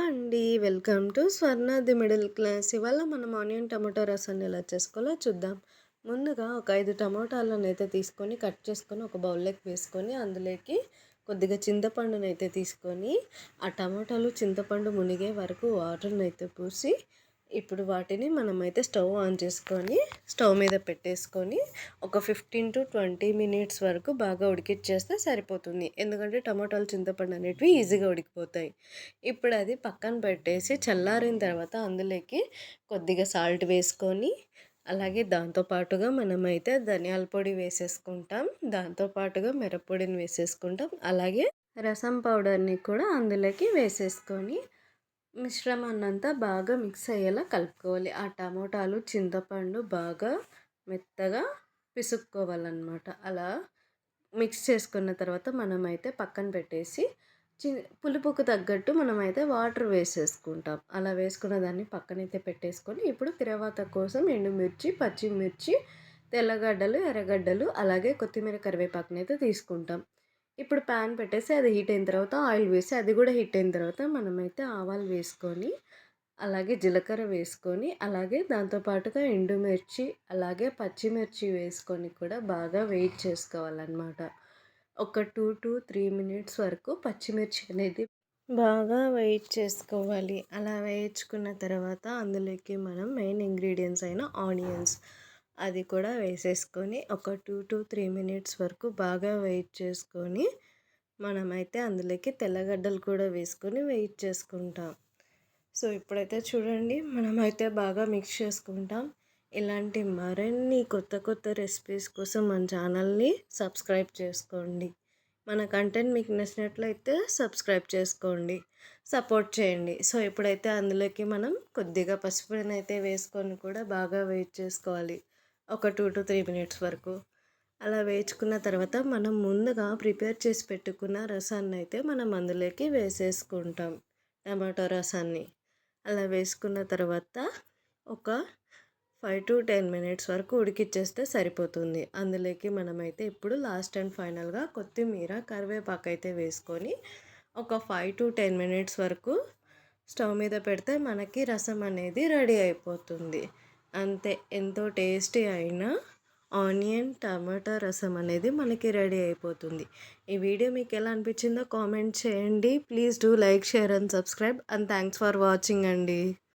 Hello అండి. Welcome to Swarna the middle class. ఇవాళ మనం ఆనియన్ టమాటో రసాన్ని ఎలా చేసుకోవాలో చూద్దాం. ముందుగా ఒక 5 టమాటాలనైతే తీసుకొని కట్ చేసుకొని ఒక బౌల్లోకి వేసుకొని అందులోకి కొద్దిగా చింతపండునైతే తీసుకొని ఆ టమాటాలు చింతపండు మునిగే వరకు వాటర్నైతే పోసి ఇప్పుడు వాటిని మనమైతే స్టవ్ ఆన్ చేసుకొని స్టవ్ మీద పెట్టేసుకొని ఒక 15 to 20 మినిట్స్ వరకు బాగా ఉడికిచ్చేస్తే సరిపోతుంది. ఎందుకంటే టమాటాలు చింతపండు అనేటివి ఈజీగా ఉడికిపోతాయి. ఇప్పుడు అది పక్కన పెట్టేసి చల్లారిన తర్వాత అందులోకి కొద్దిగా సాల్ట్ వేసుకొని అలాగే దాంతో పాటుగా మనమైతే ధనియాల పొడి వేసేసుకుంటాం. దాంతో పాటుగా మిరప్పొడిని వేసేసుకుంటాం. అలాగే రసం పౌడర్ని కూడా అందులోకి వేసేసుకొని మిశ్రమాన్నంతా బాగా మిక్స్ అయ్యేలా కలుపుకోవాలి. ఆ టమోటాలు చింతపండు బాగా మెత్తగా పిసుక్కోవాలన్నమాట. అలా మిక్స్ చేసుకున్న తర్వాత మనమైతే పక్కన పెట్టేసి పులుపుకు తగ్గట్టు మనమైతే వాటర్ వేసేసుకుంటాం. అలా వేసుకున్న దాన్ని పక్కనైతే పెట్టేసుకొని ఇప్పుడు తిరవాత కోసం ఎండుమిర్చి, పచ్చిమిర్చి, తెల్లగడ్డలు, ఎర్రగడ్డలు అలాగే కొత్తిమీర కరివేపాకునైతే తీసుకుంటాం. ఇప్పుడు ప్యాన్ పెట్టేసి అది హీట్ అయిన తర్వాత ఆయిల్ వేసి అది కూడా హీట్ అయిన తర్వాత మనమైతే ఆవాలు వేసుకొని అలాగే జీలకర్ర వేసుకొని అలాగే దాంతో పాటుగా ఎండుమిర్చి అలాగే పచ్చిమిర్చి వేసుకొని కూడా బాగా వెయిట్ చేసుకోవాలన్నమాట. ఒక 2 to 3 మినిట్స్ వరకు పచ్చిమిర్చి అనేది బాగా వెయిట్ చేసుకోవాలి. అలా వేయించుకున్న తర్వాత అందులోకి మనం మెయిన్ ఇంగ్రీడియంట్స్ అయిన ఆనియన్స్ అది కూడా వేసేసుకొని ఒక 2 to 3 మినిట్స్ వరకు బాగా వెయిట్ చేసుకొని మనమైతే అందులోకి తెల్లగడ్డలు కూడా వేసుకొని వెయిట్ చేసుకుంటాం. సో ఇప్పుడైతే చూడండి మనమైతే బాగా మిక్స్ చేసుకుంటాం. ఇలాంటి మరిన్ని కొత్త కొత్త రెసిపీస్ కోసం మన ఛానల్ని సబ్స్క్రైబ్ చేసుకోండి. మన కంటెంట్ మీకు నచ్చినట్లయితే సబ్స్క్రైబ్ చేసుకోండి, సపోర్ట్ చేయండి. సో ఇప్పుడైతే అందులోకి మనం కొద్దిగా పసుపునైతే వేసుకొని కూడా బాగా వెయిట్ చేసుకోవాలి ఒక 2 to 3 మినిట్స్ వరకు. అలా వేయించుకున్న తర్వాత మనం ముందుగా ప్రిపేర్ చేసి పెట్టుకున్న రసాన్ని అయితే మనం అందులోకి వేసేసుకుంటాం. టమాటో రసాన్ని అలా వేసుకున్న తర్వాత ఒక 5 to 10 మినిట్స్ వరకు ఉడికిచ్చేస్తే సరిపోతుంది. అందులోకి మనమైతే ఇప్పుడు లాస్ట్ అండ్ ఫైనల్గా కొత్తిమీర కరివేపాకు అయితే వేసుకొని ఒక 5 to 10 మినిట్స్ వరకు స్టవ్ మీద పెడితే మనకి రసం అనేది రెడీ అయిపోతుంది. అంతే, ఎంతో టేస్టీ అయిన ఆనియన్ టమాటా రసం అనేది మనకి రెడీ అయిపోతుంది. ఈ వీడియో మీకు ఎలా అనిపించిందో కామెంట్ చేయండి. Please do like, share and subscribe and thanks for watching అండి.